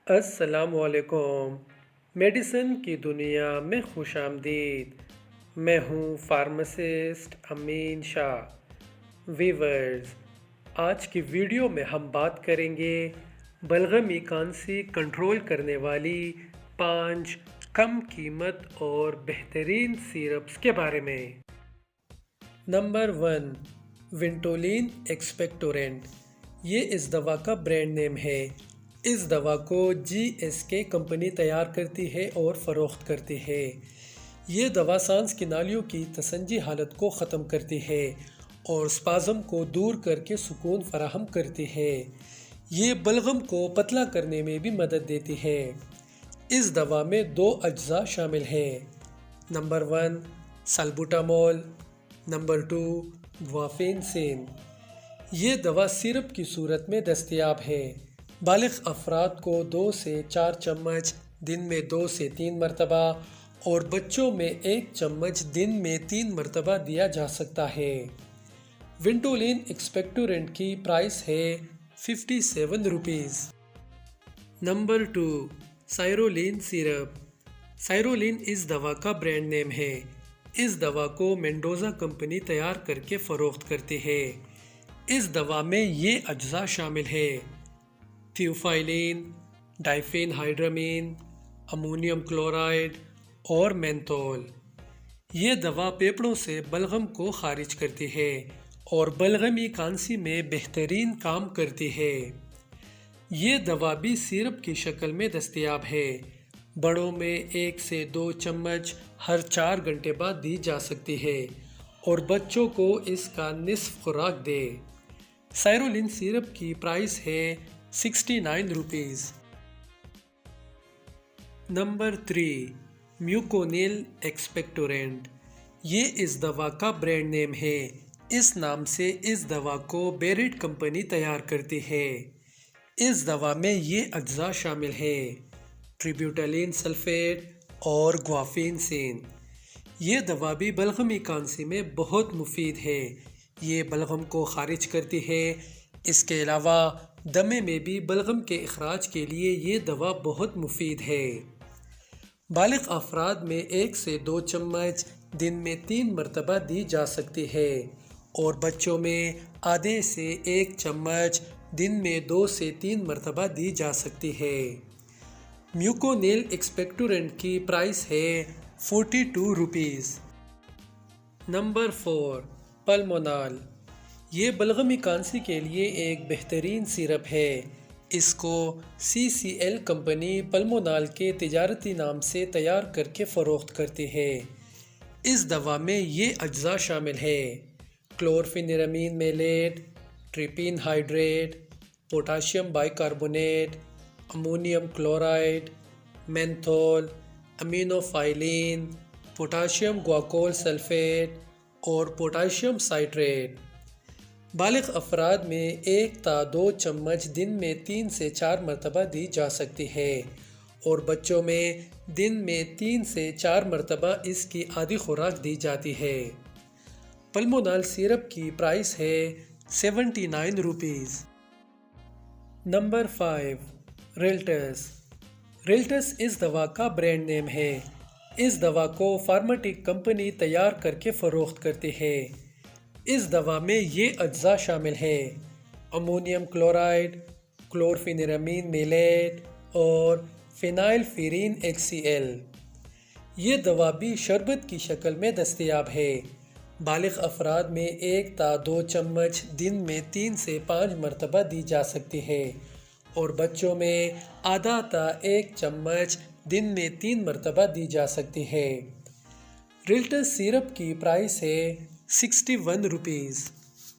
السلام علیکم۔ میڈیسن کی دنیا میں خوش آمدید۔ میں ہوں فارماسسٹ امین شاہ۔ ویورز، آج کی ویڈیو میں ہم بات کریں گے بلغمی کانسی کنٹرول کرنے والی 5 کم قیمت اور بہترین سیرپس کے بارے میں۔ نمبر 1، ونٹولین ایکسپیکٹورنٹ۔ یہ اس دوا کا برانڈ نیم ہے۔ اس دوا کو GSK کمپنی تیار کرتی ہے اور فروخت کرتی ہے۔ یہ دوا سانس کی نالیوں کی تسنجی حالت کو ختم کرتی ہے اور اسپازم کو دور کر کے سکون فراہم کرتی ہے۔ یہ بلغم کو پتلا کرنے میں بھی مدد دیتی ہے۔ اس دوا میں 2 اجزاء شامل ہیں۔ نمبر 1، سالبوٹامول۔ نمبر 2، گوافینسین۔ یہ دوا سیرپ کی صورت میں دستیاب ہے۔ بالغ افراد کو 2 سے 4 چمچ دن میں 2 سے 3 مرتبہ اور بچوں میں 1 چمچ دن میں 3 مرتبہ دیا جا سکتا ہے۔ ونٹولین ایکسپیکٹورنٹ کی پرائس ہے 57 روپیز۔ نمبر 2، سائرولین سیرپ۔ سائرولین اس دوا کا برانڈ نیم ہے۔ اس دوا کو مینڈوزا کمپنی تیار کر کے فروخت کرتی ہے۔ اس دوا میں یہ اجزاء شامل ہیں: تھیوفائلین، ڈائفین ہائیڈرامین، امونیم کلورائڈ اور مینتھول۔ یہ دوا پھیپھڑوں سے بلغم کو خارج کرتی ہے اور بلغمی کانسی میں بہترین کام کرتی ہے۔ یہ دوا بھی سیرپ کی شکل میں دستیاب ہے۔ بڑوں میں 1 سے 2 چمچ ہر 4 گھنٹے بعد دی جا سکتی ہے اور بچوں کو اس کا نصف خوراک دے۔ سائرولین سیرپ کی پرائس ہے 69 روپیز۔ نمبر 3، میوکونیل ایکسپیکٹورنٹ۔ یہ اس دوا کا برانڈ نیم ہے۔ اس نام سے اس دوا کو بیریٹ کمپنی تیار کرتی ہے۔ اس دوا میں یہ اجزاء شامل ہیں: ٹریبیوٹالین سلفیٹ اور گوافینسین۔ یہ دوا بھی بلغمی کانسی میں بہت مفید ہے۔ یہ بلغم کو خارج کرتی ہے۔ اس کے علاوہ دمے میں بھی بلغم کے اخراج کے لیے یہ دوا بہت مفید ہے۔ بالغ افراد میں 1 سے 2 چمچ دن میں 3 مرتبہ دی جا سکتی ہے اور بچوں میں آدھے سے 1 چمچ دن میں 2 سے 3 مرتبہ دی جا سکتی ہے۔ میوکونیل ایکسپیکٹورنٹ کی پرائس ہے 42 روپیز۔ نمبر 4، پلمونال۔ یہ بلغمی کانسی کے لیے ایک بہترین سیرپ ہے۔ اس کو CCL کمپنی پلمونال کے تجارتی نام سے تیار کر کے فروخت کرتی ہے۔ اس دوا میں یہ اجزاء شامل ہیں: chlorpheniramine maleate, terpin hydrate, potassium bicarbonate, ammonium chloride, menthol, aminophylline, potassium guaiacol sulphate اور پوٹاشیم سائٹریٹ۔ بالغ افراد میں 1 تا 2 چمچ دن میں 3 سے 4 مرتبہ دی جا سکتی ہے اور بچوں میں دن میں 3 سے 4 مرتبہ اس کی آدھی خوراک دی جاتی ہے۔ پلمونال سیرپ کی پرائس ہے 79 روپیز۔ نمبر 5، ریلٹس۔ ریلٹس اس دوا کا برانڈ نیم ہے۔ اس دوا کو فارماٹیک کمپنی تیار کر کے فروخت کرتی ہے۔ اس دوا میں یہ اجزاء شامل ہیں: امونیم کلورائڈ، کلورفینیرامین میلیٹ اور فینائل فیرین HCl۔ یہ دوا بھی شربت کی شکل میں دستیاب ہے۔ بالغ افراد میں 1 تا 2 چمچ دن میں 3 سے 5 مرتبہ دی جا سکتی ہے اور بچوں میں آدھا تا 1 چمچ دن میں 3 مرتبہ دی جا سکتی ہے۔ ریلٹس سیرپ کی پرائس ہے 61 روپیز۔